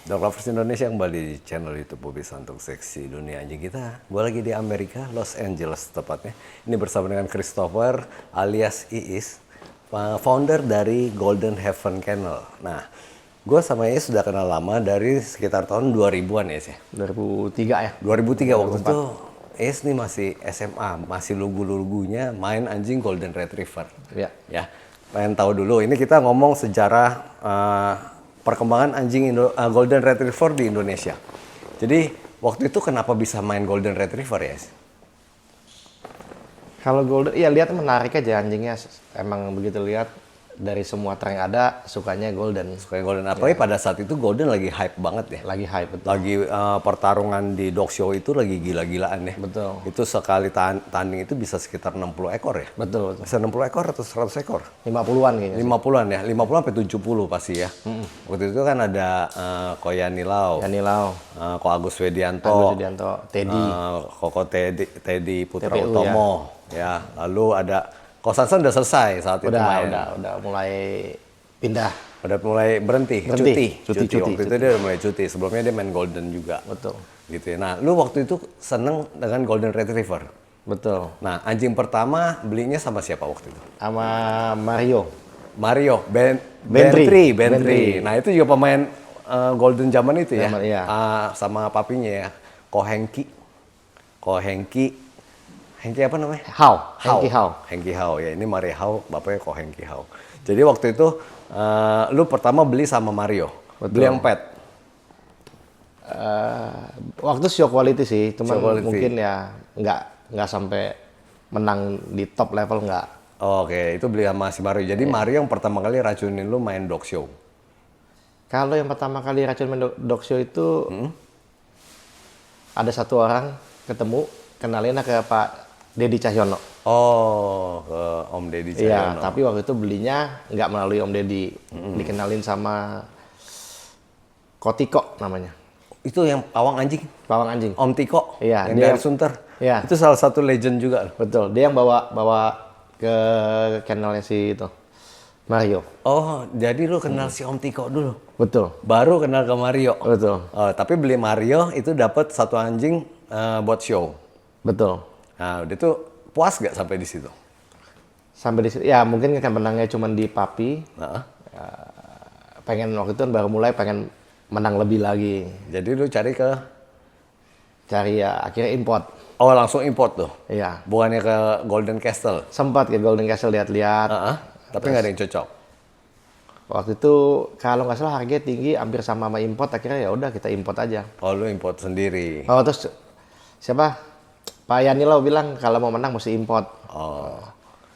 Dog Lovers Indonesia kembali di channel YouTube Bobby Santok Seksi Dunia Anjing kita. Gue lagi di Amerika, Los Angeles tepatnya. Ini bersama dengan Christopher alias Iis, founder dari Golden Heaven Kennel. Nah, gue sama Iis sudah kenal lama dari sekitar tahun 2000-an ya sih. 2003 ya. 2003 waktu itu Iis nih masih SMA, masih lugu-lugunya main anjing Golden Retriever. Ya. Ya, pengen tahu dulu. Ini kita ngomong sejarah perkembangan anjing Golden Retriever di Indonesia. Jadi waktu itu kenapa bisa main Golden Retriever ya? Kalau Golden, ya lihat menarik aja anjingnya. Emang begitu lihat dari semua tren yang ada, sukanya Golden. Sukanya Golden, apalagi pada saat itu Golden lagi hype banget ya. Lagi hype, betul. Lagi pertarungan di dog show itu lagi gila-gilaan ya. Betul. Itu sekali tanding itu bisa sekitar 60 ekor ya? Betul, betul. Bisa 60 ekor atau 100 ekor? 50-an kayaknya. 50-an ya, 50 sampai 70 pasti ya. Waktu itu kan ada Koyani Lau, Yanilau, Ko Agus Wedianto, Teddy, Koko Teddy Putra TPU, Utomo, ya. Lalu ada Ko Sansan udah selesai saat itu main. udah mulai pindah. Udah mulai berhenti. Cuti. Waktu itu dia udah mulai cuti. Sebelumnya dia main Golden juga. Betul. Gitu ya. Nah, lu waktu itu seneng dengan Golden Retriever. Betul. Nah, anjing pertama belinya sama siapa waktu itu? Sama Mario. Bentry. Nah, itu juga pemain Golden zaman itu ya. Iya. Sama papinya ya. Ko Hengki apa namanya? Hengki Hao ya, ini Mario Hao, bapaknya Ko Hengki Hao. Jadi waktu itu lu pertama beli sama Mario. Betul. Beli yang pet. Waktu show quality sih, cuman Show quality. mungkin ya nggak sampai menang di top level nggak. Oke, itu beli sama si Mario. Jadi Mario yang pertama kali racunin lu main dog show. Kalau yang pertama kali racun main dog show itu ada satu orang ketemu kenalin ke Pak Deddy Cahyono. Oh, ke Om Deddy Cahyono. Iya, tapi waktu itu belinya nggak melalui Om Deddy, dikenalin sama Kotiko namanya. Itu yang pawang anjing, Pawang anjing. Om Tiko, Iya, yang dia- dari Sunter. Iya. Itu salah satu legend juga. Betul, dia yang bawa ke channelnya si itu Mario. Oh, jadi lu kenal si Om Tiko dulu? Betul, Baru kenal ke Mario? betul, Oh, tapi beli Mario itu dapat satu anjing buat show. betul. Nah, udah tuh puas gak sampai di situ? Sampai di situ, ya mungkin kan menangnya cuma di Papi. Nah, Pengen waktu itu baru mulai pengen menang lebih lagi. jadi lu cari ke, Cari ya akhirnya import. oh langsung import tuh? Iya, Bukannya ke Golden Castle? sempat ke Golden Castle lihat-lihat. Tapi nggak ada yang cocok? Waktu itu kalau nggak salah harganya tinggi, hampir sama import. Akhirnya ya udah kita import aja. Oh, lu import sendiri? Oh terus siapa? Pak Yanilo bilang kalau mau menang mesti import. Oh,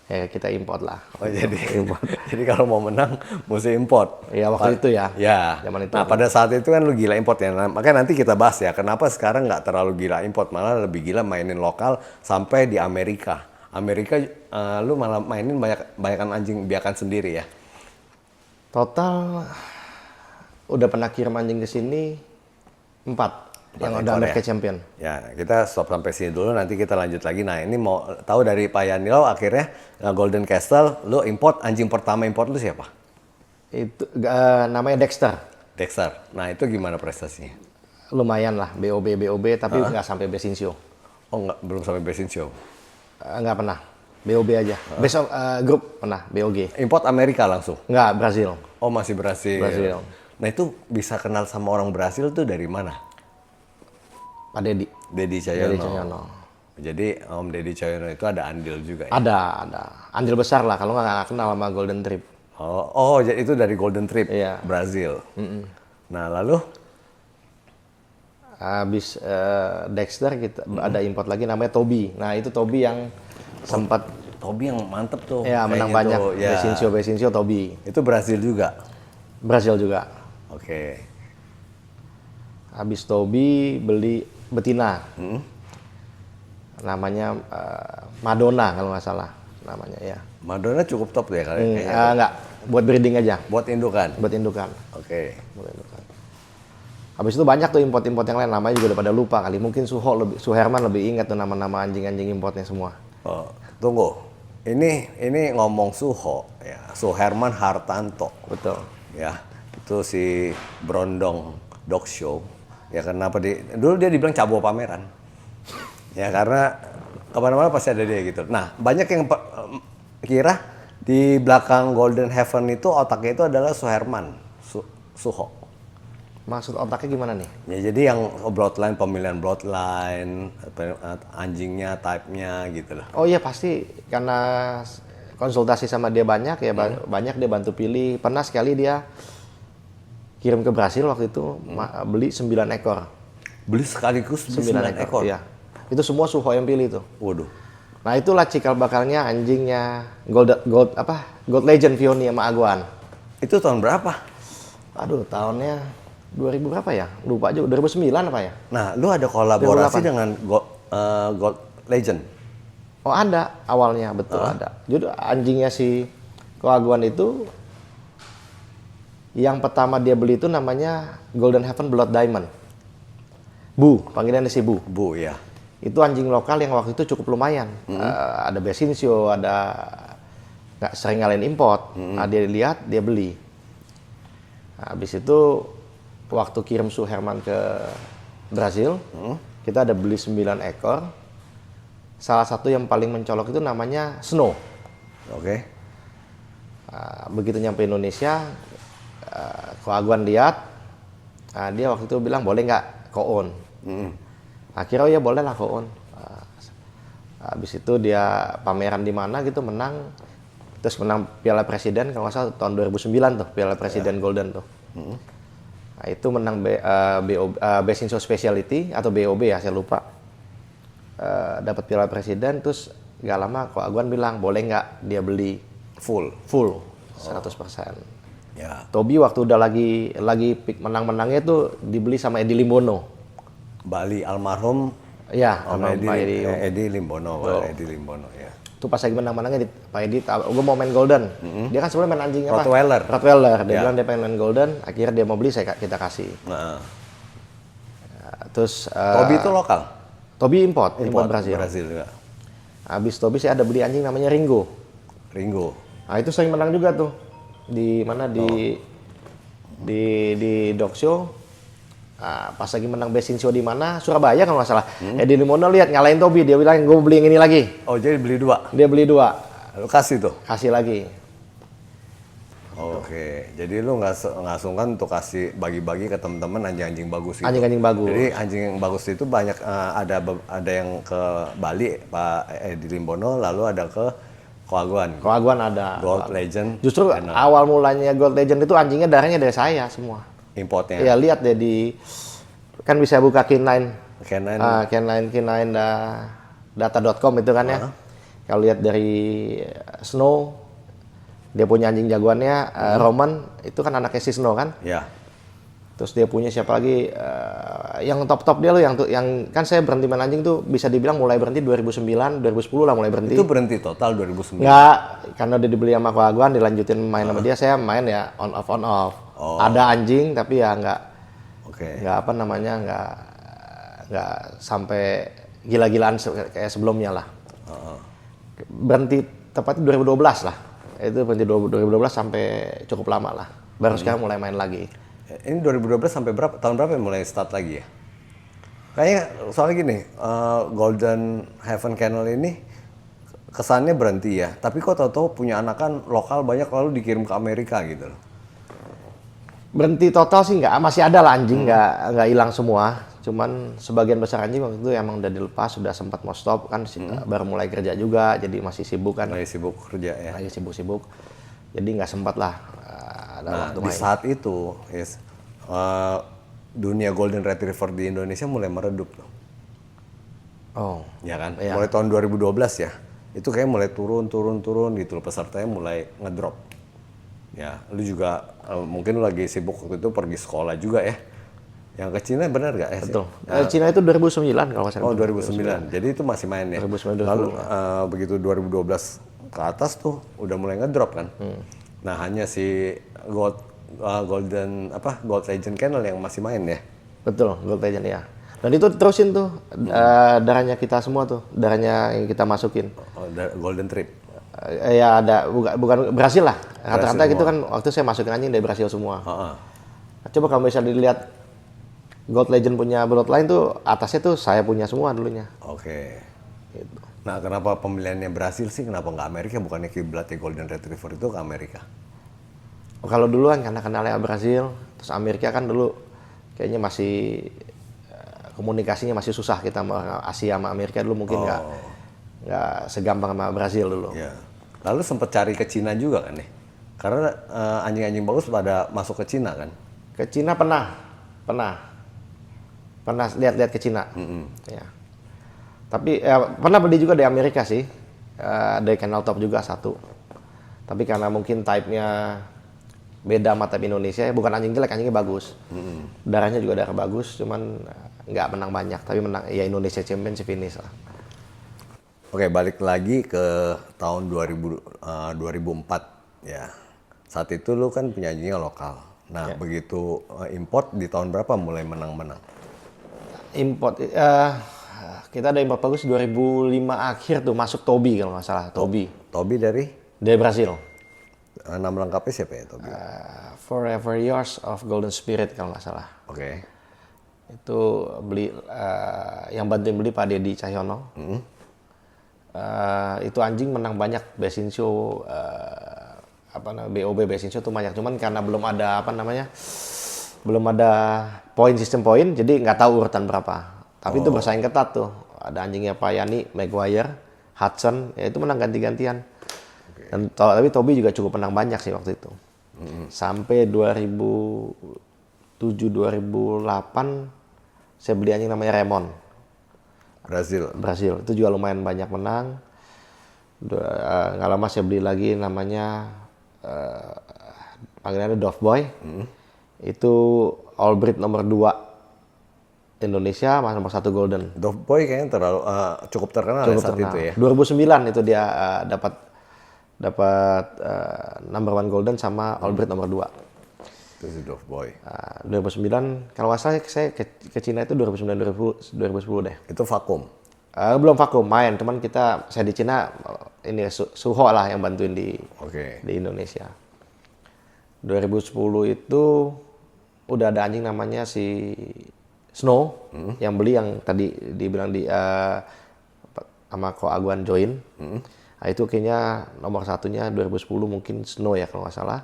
Ya kita import lah. oh jadi, Import. jadi kalau mau menang mesti import? Ya waktu itu ya. Ya, Zaman itu. nah pada saat itu kan lu gila import ya, nah, makanya nanti kita bahas ya, kenapa sekarang nggak terlalu gila import, malah lebih gila mainin lokal sampai di Amerika. Amerika lu malah mainin banyakan anjing biakan sendiri ya? Total udah pernah kirim anjing ke sini 4 yang udah ekor America ya? Champion. Ya, kita stop sampai sini dulu, nanti kita lanjut lagi. Nah, ini mau tahu dari Pak Yanilo, akhirnya Golden Castle, lu import, anjing pertama import lu siapa? Itu namanya Dexter. Dexter. Nah, itu gimana prestasinya? Lumayan lah, BOB tapi nggak sampai Besinsio. Oh, nggak, belum sampai Best in Show. Nggak pernah. BOB aja. Besok grup pernah BOG. Import Amerika langsung? Nggak, Brazil. Oh, masih Brasil. Brasil. Nah, itu bisa kenal sama orang Brasil tuh dari mana? Pak Deddy. Deddy Cahyono. Deddy Cahyono. Jadi Om Deddy Cahyono itu ada andil juga ya? Ada. Andil besar lah kalau nggak kenal sama Golden Trip. Oh, jadi itu dari Golden Trip, Iya. Brazil. Nah, lalu? Habis Dexter kita ada import lagi namanya Toby. Nah itu Toby yang sempat Toby yang mantep tuh. ya menang kayaknya banyak. tuh, ya. Besinsio Toby. Itu Brazil juga? Brazil juga. Oke. Habis Toby beli betina. Namanya Madonna kalau nggak salah namanya ya. Madonna cukup top tuh ya kayaknya. Nggak, buat breeding aja. Buat indukan? Buat indukan. Oke. Buat indukan. Habis itu banyak tuh import-import yang lain, namanya juga udah pada lupa kali. Mungkin Suherman lebih ingat tuh nama-nama anjing-anjing importnya semua. Oh, tunggu. Ini ngomong Suho ya. Suherman Hartanto. Betul. Ya. Itu si Brondong dog show. Ya kenapa dulu dia dibilang cabo pameran. Ya karena kemana-mana pasti ada dia gitu. Nah banyak yang kira di belakang Golden Heaven itu otaknya itu adalah Suherman, Suho. Maksud otaknya gimana nih? Ya jadi yang bloodline, pemilihan bloodline, anjingnya, type-nya gitu loh. Oh iya pasti karena konsultasi sama dia banyak ya banyak dia bantu pilih. Pernah sekali dia kirim ke Brasil waktu itu beli 9 ekor. Beli sekaligus 9 ekor? Iya. Itu semua Suho yang pilih tuh. Waduh. Nah itulah cikal bakalnya anjingnya Gold Legend Vioni sama Aguan. Itu tahun berapa? Aduh tahunnya 2000 berapa ya? Lupa juga, 2009 apa ya? Nah, lu ada kolaborasi 2008. dengan Gold Legend? Oh ada, awalnya betul ada. Jadi anjingnya si Koaguan itu, yang pertama dia beli itu namanya Golden Heaven Blood Diamond. Bu, panggilannya si Bu. Bu, ya. Itu anjing lokal yang waktu itu cukup lumayan. Ada Besincio, ada nggak sering ngalahin import. Nah, dia lihat, dia beli. Nah, habis itu waktu kirim Suherman ke Brasil, kita ada beli 9 ekor. Salah satu yang paling mencolok itu namanya Snow. Oke. Begitu nyampe Indonesia, Koaguan lihat, dia waktu itu bilang boleh nggak co-own. Akhirnya oh ya boleh lah co-own. Habis itu dia pameran di mana gitu menang, terus menang Piala Presiden kalau nggak salah tahun 2009 tuh Piala Presiden Golden tuh. Nah, itu menang Best in Show Specialty atau BOB ya, saya lupa. Dapat Piala Presiden, terus gak lama Koaguan bilang, boleh nggak dia beli Full. 100%. Ya. Tobi waktu udah lagi peak menang-menangnya tuh dibeli sama Edi Limbono. Bali almarhum Ya, Om sama Pak Edi. Edi Limbono, Pak Edi Limbono ya. Itu pas lagi menang-menangnya Pak Edi, gue mau main Golden. Dia kan sebelumnya main anjing apa? Rottweiler. Dia bilang dia pengen main Golden, akhirnya dia mau beli, kita kasih. Nah. Terus Tobi itu lokal? Tobi import Brazil. Brazil juga. Habis Tobi saya ada beli anjing namanya Ringo. Nah, itu sering menang juga tuh. Di mana di dog show. Pas lagi menang Best in Show di mana? Surabaya kalau nggak salah. Edi Limono lihat ngalahin Tobi, dia bilang gue beli yang ini lagi. Oh, jadi beli 2. Dia beli 2. Lu kasih tuh. Kasih lagi. Oke, jadi lu nggak sungkan untuk kasih bagi-bagi ke teman-teman anjing-anjing bagus itu. Anjing-anjing bagus. Jadi anjing yang bagus itu banyak ada yang ke Bali Pak Edi Limbono, lalu ada ke Koaguan. Koaguan ada. Gold Legend. Justru awal mulanya Gold Legend itu anjingnya darahnya dari saya semua. Importnya. Iya, lihat deh kan bisa buka Canine data.com itu kan ya. Kalau lihat dari Snow, dia punya anjing jagoannya Roman, itu kan anaknya si Snow kan. Ya. Terus dia punya siapa lagi? Yang top dia loh, yang kan saya berhenti main anjing tuh bisa dibilang mulai berhenti 2009, 2010 lah mulai berhenti. Itu berhenti total 2009. Nggak, karena udah dibeli sama Koaguan, dilanjutin main sama dia, saya main ya on off. Oh. Ada anjing tapi ya nggak nggak sampai gila-gilaan kayak sebelumnya lah. Berhenti tepatnya 2012 lah. Itu berhenti 2012 sampai cukup lama lah. Baru sekarang mulai main lagi. Ini 2012 sampai tahun berapa mulai start lagi ya? Kayaknya soalnya gini, Golden Heaven Kennel ini kesannya berhenti ya. Tapi kok tahu-tahu punya anakan lokal banyak lalu dikirim ke Amerika gitu loh. Berhenti total sih nggak, masih ada lah anjing, nggak hilang semua. Cuman sebagian besar anjing waktu itu emang udah dilepas, sudah sempat mau stop kan, baru mulai kerja juga, jadi masih sibuk kan. Lagi sibuk kerja ya. Lagi sibuk-sibuk, jadi nggak sempat lah ada waktu di main. saat itu, dunia Golden Retriever di Indonesia mulai meredup loh. Oh, Ya kan? Iya. Mulai tahun 2012 ya. Itu kayak mulai turun gitu loh, pesertanya mulai ngedrop. Ya, lu juga mungkin lu lagi sibuk waktu itu pergi sekolah juga ya. Yang ke Cina benar gak ya? betul. Cina itu 2009 kalau nggak salah. Oh 2009. Jadi itu masih main ya. 2009. Lalu begitu 2012 ke atas tuh udah mulai ngedrop kan. Nah hanya si Golden Gold Legend Kennel yang masih main ya. Betul, Gold Legend ya. Dan itu terusin tuh darahnya kita semua tuh, darahnya yang kita masukin. Oh, Golden Trip. Ya ada bukan Brasil lah. Rata-rata gitu kan waktu saya masukin anjing dari Brasil semua. Coba kamu bisa dilihat Gold Legend punya Bloodline tuh atasnya tuh saya punya semua dulunya. Oke. Gitu. Nah, kenapa pemilihannya Brasil sih? Kenapa nggak Amerika? Bukannya kiblatnya Golden Retriever itu ke Amerika? Kalau dulu kan karena kenalnya Brasil, terus Amerika kan dulu kayaknya masih komunikasinya masih susah kita sama Asia sama Amerika dulu mungkin nggak segampang sama Brasil dulu. Ya. Lalu sempat cari ke Cina juga kan nih? Karena anjing-anjing bagus pada masuk ke Cina kan? Ke Cina pernah lihat-lihat ke Cina. Ya. Tapi pernah beli juga di Amerika sih, dari Kennel Top juga satu. Tapi karena mungkin type-nya beda sama type Indonesia, bukan anjing jelek, anjingnya bagus. Darahnya juga darah bagus, cuman nggak menang banyak, tapi menang ya Indonesia Championship finish lah. Oke, balik lagi ke tahun 2004 ya. Saat itu lu kan punya anjingnya lokal. Nah, begitu import di tahun berapa mulai menang-menang? Import, kita ada import bagus 2005 akhir tuh masuk Toby kalau nggak salah. Toby dari Brasil. nama lengkapnya siapa ya Toby? Forever Yours of Golden Spirit kalau nggak salah. Oke. Itu beli yang bantuin beli Pak Dedi Cahyono. Itu anjing menang banyak Best in Show, BOB Best in Show tuh banyak. Cuman karena belum ada sistem poin, jadi nggak tahu urutan berapa. Tapi itu bersaing ketat tuh. Ada anjingnya Pak Yani, Maguire, Hudson, ya itu menang ganti-gantian. Dan tapi Toby juga cukup menang banyak sih waktu itu. Sampai 2007-2008 saya beli anjing namanya Raymond. Brasil. Itu juga lumayan banyak menang. Nggak lama saya beli lagi namanya panggilannya Dove Boy. Itu All Breed nomor 2 Indonesia, nomor 1 Golden. Dove Boy kayaknya cukup terkenal saat itu ya. 2009 itu dia dapat number 1 Golden sama All Breed nomor 2. Itu si Dove Boy. 2009, kalau nggak salah saya ke Cina itu 2009-2010 deh. Itu vakum? Belum vakum, main. Cuman saya di Cina, ini Suho lah yang bantuin di Indonesia. 2010 itu udah ada anjing namanya si Snow, yang beli yang tadi dibilang sama Ko Aguan join. Nah, itu kayaknya nomor satunya 2010 mungkin Snow ya kalau nggak salah.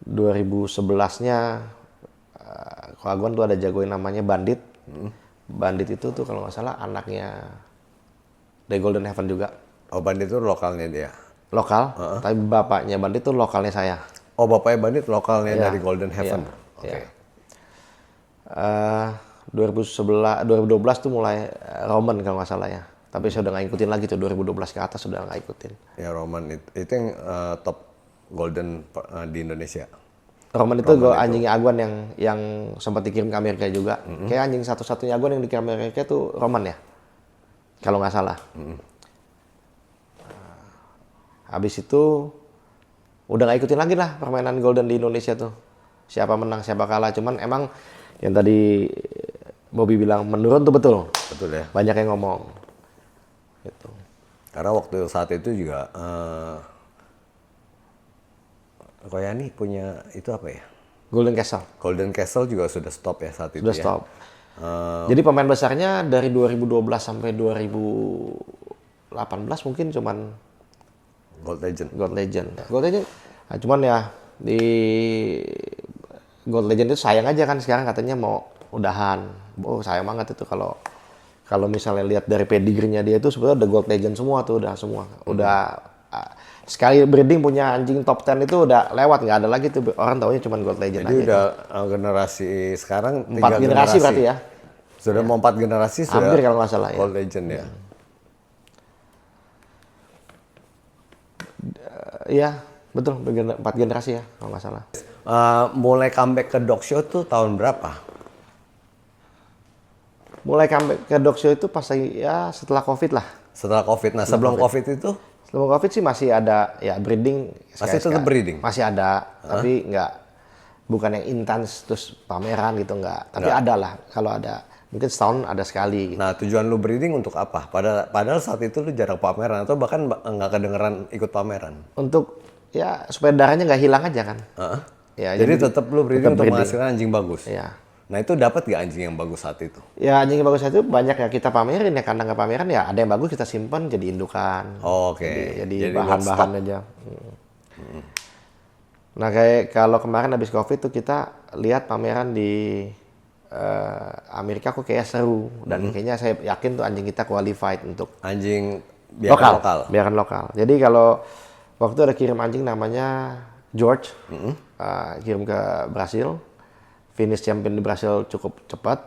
2011-nya Ko Aguan tuh ada jagoin namanya Bandit. Bandit itu tuh kalau nggak salah anaknya The Golden Heaven juga. Oh, Bandit itu lokalnya dia? Lokal, tapi bapaknya Bandit tuh lokalnya saya. Oh, bapaknya Bandit lokalnya dari Golden Heaven? Oke. 2012 tuh mulai Roman kalau nggak salah ya. Tapi saya udah nggak ikutin lagi tuh, 2012 ke atas sudah nggak ikutin. Ya, Roman itu yang top Golden di Indonesia. Roman itu anjingnya Aguan yang sempat dikirim ke Amerika juga. Kayak anjing satu-satunya Aguan yang dikirim ke Amerika itu Roman ya, kalau nggak salah. Habis itu udah nggak ikutin lagi lah permainan Golden di Indonesia tuh. Siapa menang, siapa kalah. Cuman emang yang tadi Bobby bilang menurun tuh betul. Betul ya. Banyak yang ngomong. Gitu. Karena waktu saat itu juga Koyani punya itu apa ya? Golden Castle. Golden Castle juga sudah stop ya saat itu Sudah ya? stop. Jadi pemain besarnya dari 2012 sampai 2018 mungkin cuman Gold Legend. Gold Legend. Nah, cuman ya di Gold Legend itu sayang aja kan sekarang katanya mau udahan. Oh, sayang banget itu kalau misalnya lihat dari pedigree-nya dia itu sebenarnya udah Gold Legend semua tuh, udah semua. Udah sekali breeding punya anjing top 10 itu udah lewat, nggak ada lagi tuh orang taunya cuma Gold Legend. Jadi aja. Udah generasi sekarang 4 generasi berarti ya. Sudah mau 4 generasi sudah. Hampir kalau nggak salah ya. Gold Legend ya. Iya, betul 4 generasi ya kalau nggak salah. Mulai comeback ke dog show tuh tahun berapa? Mulai comeback ke dog show itu pas ya setelah COVID lah. Setelah COVID. Nah, sebelum COVID itu? Sebelum COVID sih masih ada ya breeding. Masih tetap breeding? Masih ada, tapi bukan yang intens terus pameran gitu nggak. Tapi ada lah, kalau ada mungkin setahun ada sekali. Gitu. Nah, tujuan lu breeding untuk apa? Padahal saat itu lu jarang pameran atau bahkan nggak kedengeran ikut pameran? Untuk ya supaya darahnya nggak hilang aja kan. Ya, jadi tetap lu breeding untuk menghasilkan anjing bagus? Iya. Nah itu dapat gak anjing yang bagus saat itu? Ya anjing yang bagus itu banyak ya kita pamerin ya, kandang ke pameran ya ada yang bagus kita simpan jadi indukan. Oh, oke. Jadi Jadi bahan-bahan buat aja. Nah kayak kalau kemarin habis COVID tuh kita lihat pameran di Amerika kok kayak seru dan kayaknya saya yakin tuh anjing kita qualified untuk anjing biarkan lokal. Biarkan lokal. Jadi kalau waktu ada kirim anjing namanya George, kirim ke Brasil, finish champion di Brasil cukup cepat.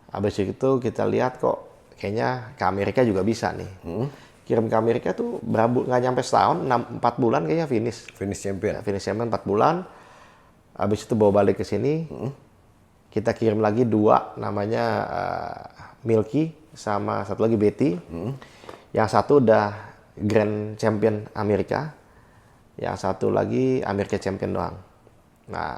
Habis itu kita lihat kok kayaknya ke Amerika juga bisa nih. Kirim ke Amerika tuh nggak nyampe setahun, 4 bulan kayaknya finish. Finish champion. Finish champion 4 bulan. Habis itu bawa balik ke sini. Kita kirim lagi 2 namanya Milky sama satu lagi Betty. Yang satu udah Grand Champion Amerika. Yang satu lagi Amerika Champion doang. Nah,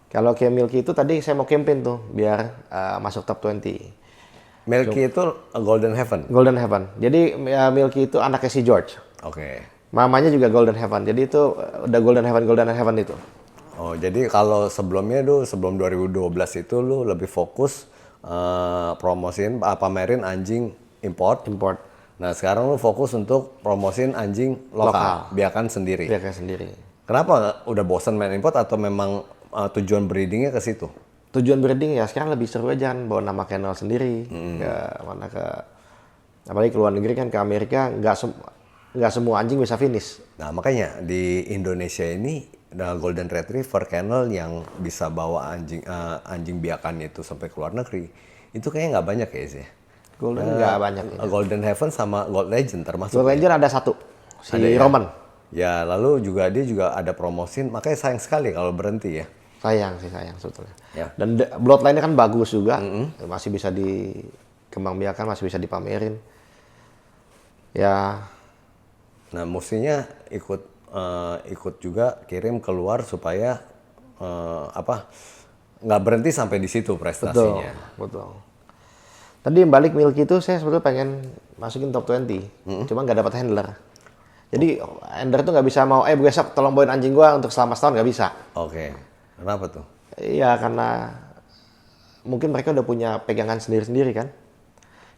kalau kayak Milky itu tadi saya mau campaign tuh biar masuk top 20. Milky itu Golden Heaven. Golden Heaven. Jadi Milky itu anaknya si George. Oke. Mamanya juga Golden Heaven. Jadi itu udah Golden Heaven itu. Oh, jadi kalau sebelumnya sebelum 2012 itu lu lebih fokus promosiin pamerin anjing import. Nah, sekarang lu fokus untuk promosiin anjing lokal. Biarkan sendiri. Kenapa udah bosan main import atau memang tujuan breedingnya ke situ? Tujuan breeding ya sekarang lebih seru aja kan bawa nama kennel sendiri apalagi ke luar negeri kan, ke Amerika nggak semua anjing bisa finish. Nah makanya di Indonesia ini Golden Retriever kennel yang bisa bawa anjing biakannya itu sampai ke luar negeri itu kayaknya nggak banyak ya sih. Golden nggak banyak. Golden Heaven sama Gold Legend termasuk. Gold Legend ada satu si ada Roman. Ya lalu dia juga ada promosin, makanya sayang sekali kalau berhenti ya. Sayang sebetulnya. Ya. Dan bloodline-nya kan bagus juga, masih bisa dikembangbiakan, masih bisa dipamerin. Ya. Nah, mestinya ikut juga kirim keluar supaya nggak berhenti sampai di situ prestasinya. Betul. Tadi balik Milky itu saya sebetulnya pengen masukin top 20, cuma nggak dapat handler. Jadi handler tuh nggak bisa mau, besok tolong bawain anjing gua untuk selama setahun, nggak bisa. Oke. Kenapa tuh? Iya, karena mungkin mereka udah punya pegangan sendiri-sendiri kan.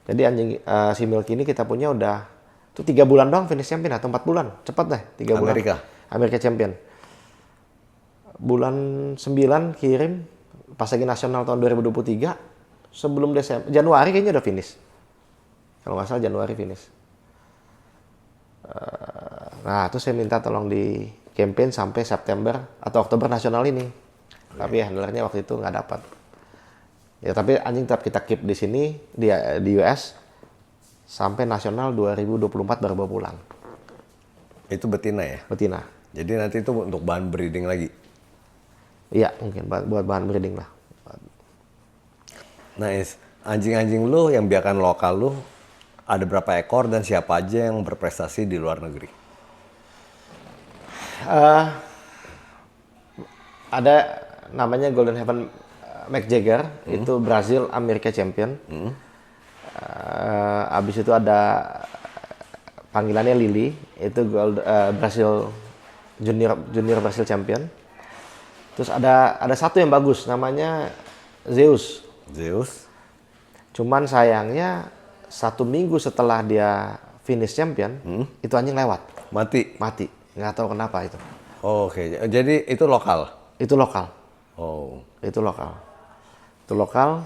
Jadi anjing si Milky ini kita punya udah tuh 3 bulan doang finish champion atau 4 bulan. Cepat deh, 3 bulan. Amerika champion. Bulan 9 kirim pas lagi nasional tahun 2023 sebelum Januari kayaknya udah finish. Kalau nggak salah Januari finish. Nah, terus saya minta tolong di campaign sampai September atau Oktober nasional ini. Tapi handlernya waktu itu nggak dapat. Ya tapi anjing tetap kita keep di sini di US sampai nasional 2024 baru bawa pulang. Itu betina ya? Betina. Jadi nanti itu untuk bahan breeding lagi? Iya mungkin buat bahan breeding lah. Nice. Anjing-anjing lu yang biakan lokal lu ada berapa ekor dan siapa aja yang berprestasi di luar negeri? Ada namanya Golden Heaven Mick Jagger, itu Brazil Amerika Champion. Abis itu ada panggilannya Lily, itu Brazil Junior Brazil Champion. Terus ada satu yang bagus namanya Zeus. Cuman sayangnya 1 minggu setelah dia finish champion, itu anjing lewat. Mati. Nggak tahu kenapa itu. Oh, oke. Jadi itu lokal. Itu lokal. Oh. Itu lokal.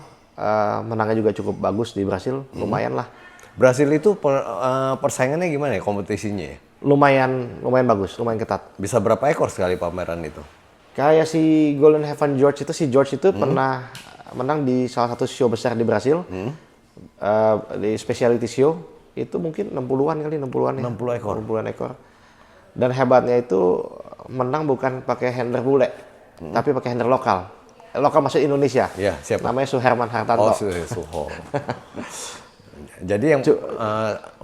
Menangnya juga cukup bagus di Brasil, lumayan lah. Brasil itu persaingannya gimana ya kompetisinya ya? Lumayan bagus, lumayan ketat. Bisa berapa ekor sekali pameran itu? Kayak si Golden Heaven George itu pernah menang di salah satu show besar di Brasil. Di specialty show itu mungkin 60-an ya. 60 ekor. 60-an ekor. Dan hebatnya itu menang bukan pakai handler bule, tapi pakai handler lokal. Lokal maksud Indonesia. Iya, siapa? Namanya Suherman Hartanto. Oh, Suho. Jadi yang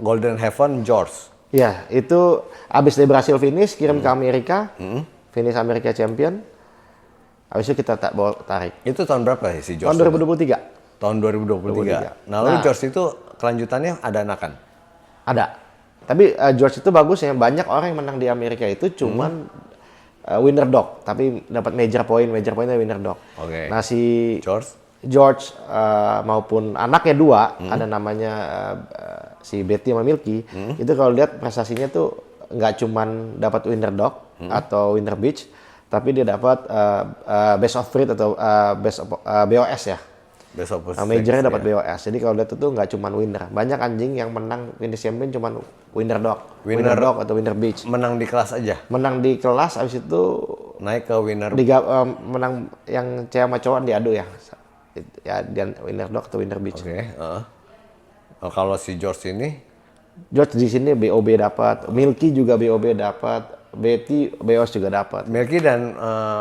Golden Heaven George. Iya, itu abis dari Brasil finish, kirim ke Amerika, finish Amerika Champion. Habis itu kita bawa tarik. Itu tahun berapa ya si George? Tahun 2023. Tahun 2023. Nah, lalu George itu kelanjutannya ada anakan? Ada. Tapi George itu bagus ya. Banyak orang yang menang di Amerika itu cuman winner dog. Tapi dapat major pointnya winner dog. Oke. Nah si George George maupun anaknya dua, ada namanya si Betty sama Milky, itu kalau lihat prestasinya tuh nggak cuman dapat winner dog atau winner beach, tapi dia dapat best of breed atau best of, BOS ya. Best of Majornya dapat ya. BOS. Jadi kalau lihat itu nggak cuman winner. Banyak anjing yang menang finish champion cuman winner dog, Winner dog atau winner beach. Menang di kelas aja. Menang di kelas, abis itu Naik ke winner. menang yang cewek sama cowok diadu ya. Ya, dia winner dog atau winner beach. Oke. Oh, kalau si George ini George di sini BOB dapat, Milky juga BOB dapat, Betty BOS juga dapat. Milky dan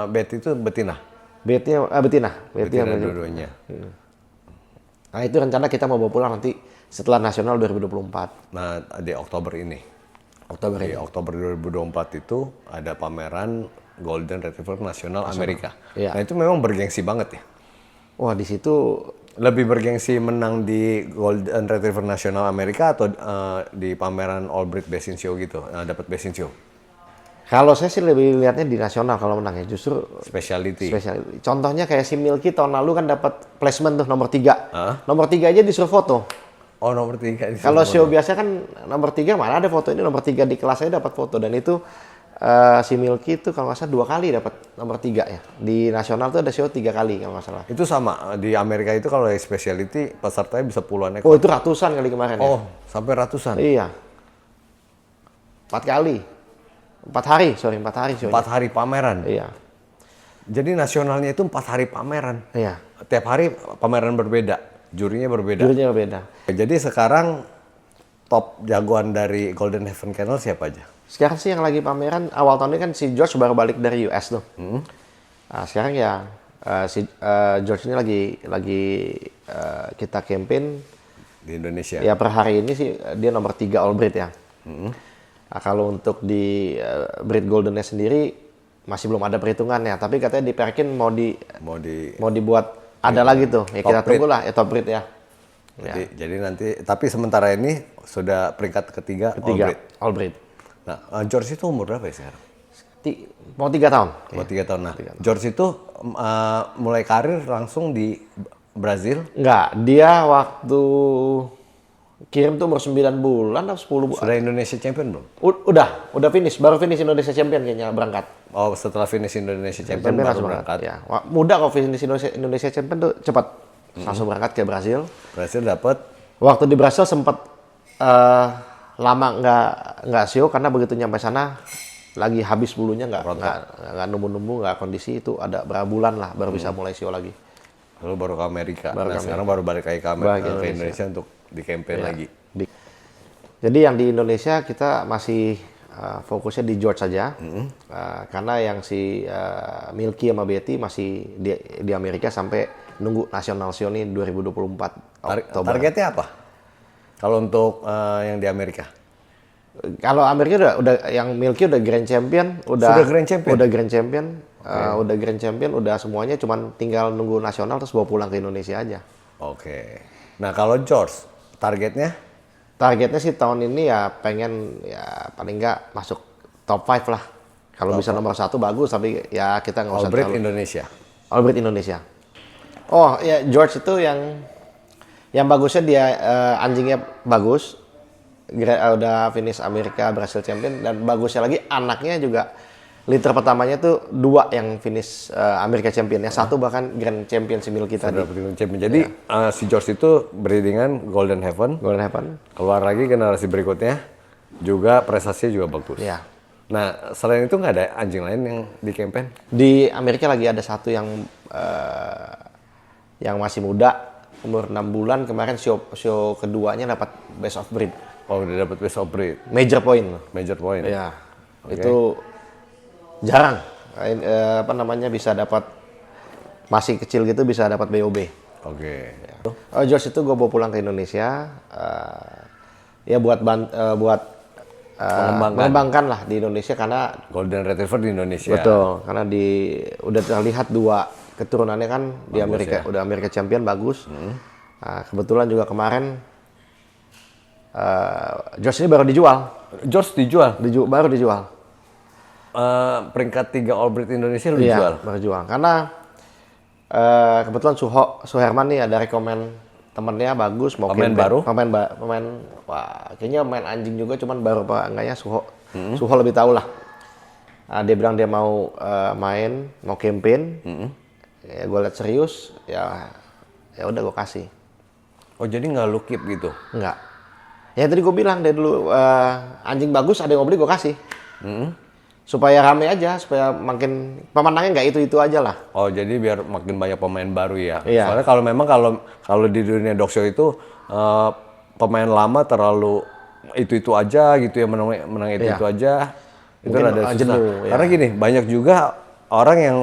Betty itu betina. Betty betina, Betina dua-duanya. Nah, itu rencana kita mau bawa pulang nanti setelah nasional 2024. Nah, di Oktober ini. Oktober Di ini. Oktober 2024 itu ada pameran Golden Retriever Nasional Amerika. Iya. Nah, itu memang bergengsi banget ya. Wah, di situ Lebih bergengsi menang di Golden Retriever Nasional Amerika atau di pameran Allbreed Basin Show gitu, dapat Basin Show. kalau saya sih lebih lihatnya di nasional kalau menangnya justru Speciality. spesial. Contohnya kayak si Milky tahun lalu kan dapat placement tuh nomor 3. Nomor 3 aja disuruh foto. Oh, nomor 3. Kalau show biasa kan nomor 3 mana ada foto, ini nomor 3 di kelas saya dapat foto, dan itu si Milky itu kalau nggak salah 2 kali dapat nomor 3 ya. Di nasional tuh ada show 3 kali kalau nggak salah. Itu sama di Amerika itu kalau yang speciality pesertanya bisa puluhan Oh, ekor. itu ratusan kali kemarin ya. Oh, sampai ratusan. Iya. 4 kali. 4 hari show. 4 hari pameran. Iya. Jadi nasionalnya itu 4 hari pameran. Iya. Tiap hari pameran berbeda, jurinya berbeda. Jurinya berbeda. Jadi sekarang top jagoan dari Golden Heaven Kennel siapa aja? Sekarang sih yang lagi pameran awal tahun ini kan si George baru balik dari US tuh. Nah, sekarang ya si George ini lagi kita campaign Di Indonesia. ya, per hari ini sih dia nomor 3 Allbreed ya. Nah, kalau untuk di breed goldennya sendiri masih belum ada perhitungannya, tapi katanya di Perkin mau dibuat ada lagi tuh. Ya kita tunggulah ya, top breed ya. Jadi nanti, tapi sementara ini sudah peringkat ketiga Allbreed. Allbreed. Nah, George itu umur berapa ya sekarang? Mau 3 tahun. Mau 3 tahun. Nah, George itu mulai karir langsung di Brazil. Enggak, dia waktu kirim tuh umur 9 bulan atau 10 bulan. Sudah Indonesia Champion belum? Udah finish, baru finish Indonesia Champion kayaknya berangkat. Oh, setelah finish Indonesia Champion baru langsung berangkat. Ya. Mudah kalau finish Indonesia Champion tuh cepat. Langsung berangkat ke Brasil. Brazil dapat. Waktu di Brasil sempat lama nggak show karena begitu nyampe sana lagi habis bulunya, nggak numbu-numbu, nggak kondisi, itu ada berapa bulan lah baru bisa mulai show lagi. Lalu baru ke Amerika. Baru ke Sekarang baru balik lagi ke Indonesia untuk di campaign Ya. lagi. Jadi yang di Indonesia kita masih fokusnya di George saja, karena yang si Milky sama Betty masih di Amerika sampai nunggu nasional show ini 2024 Oktober. Targetnya apa? Kalau untuk yang di Amerika? Kalau Amerika udah yang Milky udah Grand Champion, Sudah Grand Champion? udah Grand Champion, udah Grand Champion, udah semuanya, cuman tinggal nunggu nasional terus bawa pulang ke Indonesia aja. Oke. Nah, kalau George, targetnya? Targetnya sih tahun ini ya pengen ya paling nggak masuk top 5 lah. Kalau bisa nomor 1 bagus, tapi ya kita nggak usah Allbreed terlalu. Indonesia. Allbreed Indonesia. Oh ya, George itu yang bagusnya dia anjingnya bagus. Udah finish Amerika Brasil Champion, dan bagusnya lagi anaknya juga liter pertamanya tuh 2 yang finish Amerika Champion, yang 1 bahkan Grand Champion si Milky tadi. Jadi si George itu breedingan Golden Heaven. Golden Heaven. Keluar lagi generasi berikutnya juga prestasinya juga bagus. Ya. Nah, selain itu nggak ada anjing lain yang di campaign? Di Amerika lagi ada 1 yang masih muda, umur 6 bulan, kemarin show keduanya dapat Best of Breed. Oh, udah dapat Best of Breed. Major point. Major point. Ya. Itu jarang bisa dapat, masih kecil gitu bisa dapat BOB. Oke. George itu gue bawa pulang ke Indonesia ya buat mengembangkan lah di Indonesia, karena Golden Retriever di Indonesia. betul, karena udah terlihat 2 keturunannya kan di Amerika, ya. udah Amerika Champion bagus. Nah, kebetulan juga kemarin George ini baru dijual. George dijual? Baru dijual. Peringkat 3 Allbreed Indonesia lu Iya, jual? baru jual. Karena Kebetulan Suherman nih ada rekomen temennya bagus, mau Pemain campaign. baru? Pemain, wah kayaknya main anjing juga, cuman baru apa enggaknya Suho lebih tahu lah. Dia bilang dia mau main, mau campaign. Ya, gue liat serius, ya udah gue kasih. Oh jadi nggak lu keep gitu? Enggak. Ya tadi gue bilang dari dulu anjing bagus ada yang mau beli gue kasih. Supaya rame aja, supaya makin pemenangnya nggak itu aja lah. Oh jadi biar makin banyak pemain baru ya? Iya. Soalnya kalau memang kalau di dunia dog show itu pemain lama terlalu itu aja gitu ya, menang itu aja. Itu Mungkin rada susah. jenuh, ya. Karena gini, banyak juga orang yang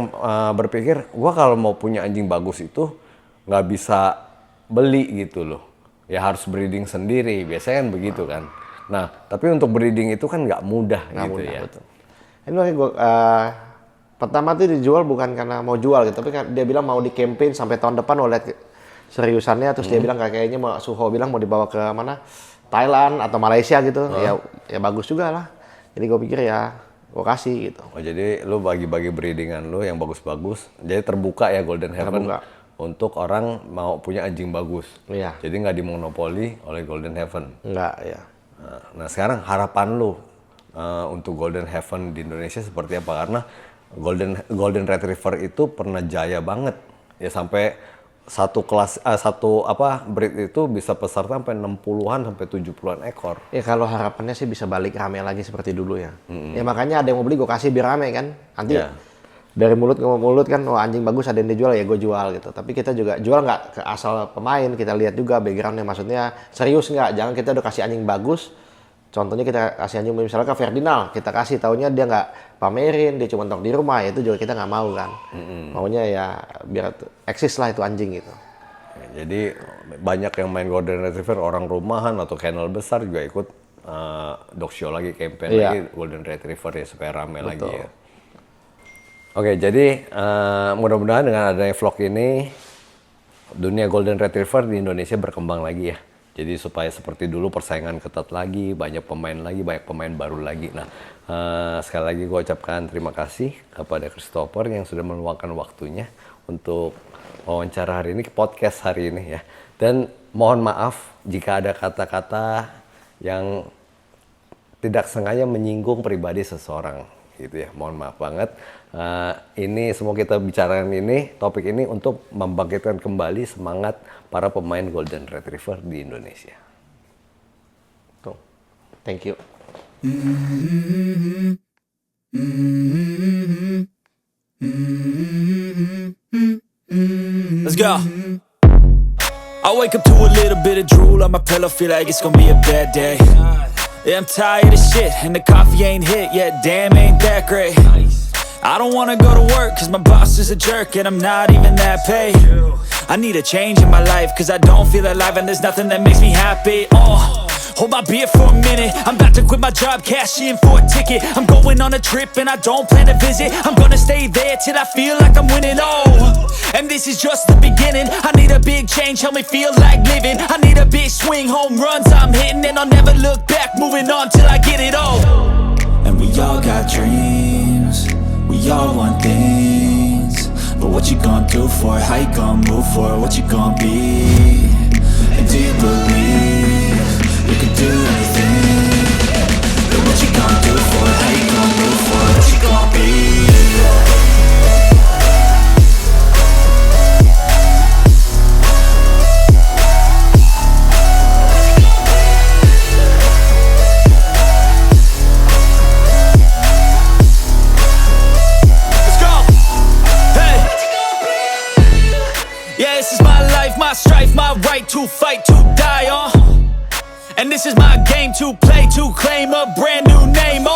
berpikir, gua kalau mau punya anjing bagus itu nggak bisa beli gitu loh. Ya harus breeding sendiri, biasanya kan begitu kan. Nah, tapi untuk breeding itu kan nggak mudah gitu ya. Betul. Ini makanya gue pertama tuh dijual bukan karena mau jual gitu, tapi dia bilang mau di campaign sampai tahun depan. Mau lihat seriusannya, terus dia bilang kayaknya Suho bilang mau dibawa ke mana, Thailand atau Malaysia gitu. Ya bagus juga lah. Jadi gue pikir ya gue kasih gitu. Oh jadi lu bagi-bagi breedingan lu yang bagus-bagus, jadi terbuka ya Golden Heaven untuk orang mau punya anjing bagus. Iya. Jadi nggak dimonopoli oleh Golden Heaven. Enggak ya. Nah sekarang harapan lu untuk Golden Heaven di Indonesia seperti apa? Karena Golden Retriever itu pernah jaya banget ya, sampai satu breed itu bisa peserta sampai 60-an sampai 70-an ekor. Ya kalau harapannya sih bisa balik rame lagi seperti dulu ya. Ya makanya ada yang mau beli gue kasih biar rame kan. Nanti dari mulut ke mulut kan, oh anjing bagus ada yang dijual ya gue jual gitu. Tapi kita juga jual nggak ke asal pemain, kita lihat juga backgroundnya, maksudnya serius nggak. Jangan kita udah kasih anjing bagus, contohnya kita kasih anjing misalnya ke Ferdinand, kita kasih taunya dia nggak pamerin, dia cuma tok di rumah, ya itu juga kita nggak mau kan. Maunya ya biar eksis lah itu anjing gitu. Jadi banyak yang main Golden Retriever orang rumahan atau kennel besar juga ikut dog show lagi, campaign lagi Golden Retriever ya supaya rame lagi ya. Oke, jadi mudah-mudahan dengan adanya vlog ini dunia Golden Retriever di Indonesia berkembang lagi ya. Jadi supaya seperti dulu persaingan ketat lagi, banyak pemain baru lagi. Nah, sekali lagi gue ucapkan terima kasih kepada Christopher yang sudah meluangkan waktunya untuk wawancara hari ini, podcast hari ini ya. Dan mohon maaf jika ada kata-kata yang tidak sengaja menyinggung pribadi seseorang gitu ya. Mohon maaf banget. Ini semua kita bicarakan ini, topik ini untuk membangkitkan kembali semangat para pemain Golden Retriever di Indonesia. Tuh. Thank you. Let's go. I wake up to a little bit of drool on my pillow, feel like it's gonna be a bad day. Yeah, I'm tired of shit, and the coffee ain't hit yet, damn, ain't that great. I don't wanna go to work, cause my boss is a jerk, and I'm not even that paid. I need a change in my life, cause I don't feel alive, and there's nothing that makes me happy. Hold my beer for a minute, I'm about to quit my job, cash in for a ticket. I'm going on a trip and I don't plan to visit. I'm gonna stay there till I feel like I'm winning, and this is just the beginning. I need a big change, help me feel like living. I need a big swing, home runs I'm hitting, and I'll never look back, moving on till I get it all. And we all got dreams, we all want things, but what you gonna do for it? How you gonna move for it? What you gonna be? And do you believe you can do anything? But what you gonna do for it? How you gonna move for it? What you gonna be? Let's go! Hey! Yeah, this is my life, my strife, my right to fight, to die on. And this is my game to play, to claim a brand new name,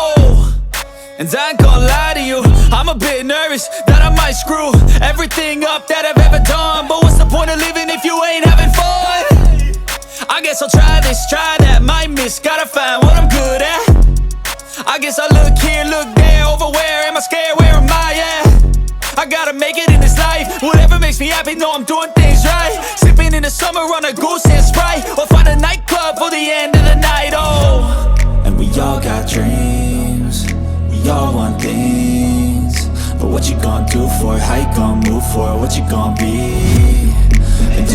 And I ain't gonna lie to you, I'm a bit nervous that I might screw everything up that I've ever done. But what's the point of living if you ain't having fun? I guess I'll try this, try that, might miss, gotta find what I'm good at. I guess I look here, look there, over where am I scared, where am I at? I gotta make it in this life, whatever makes me happy, know I'm doing things right. Sipping in the summer on a goose and Sprite, or find a nightclub for the end of the night, And we all got dreams, we all want things, but What you gonna do for it? How you gonna move for it? What you gonna be? And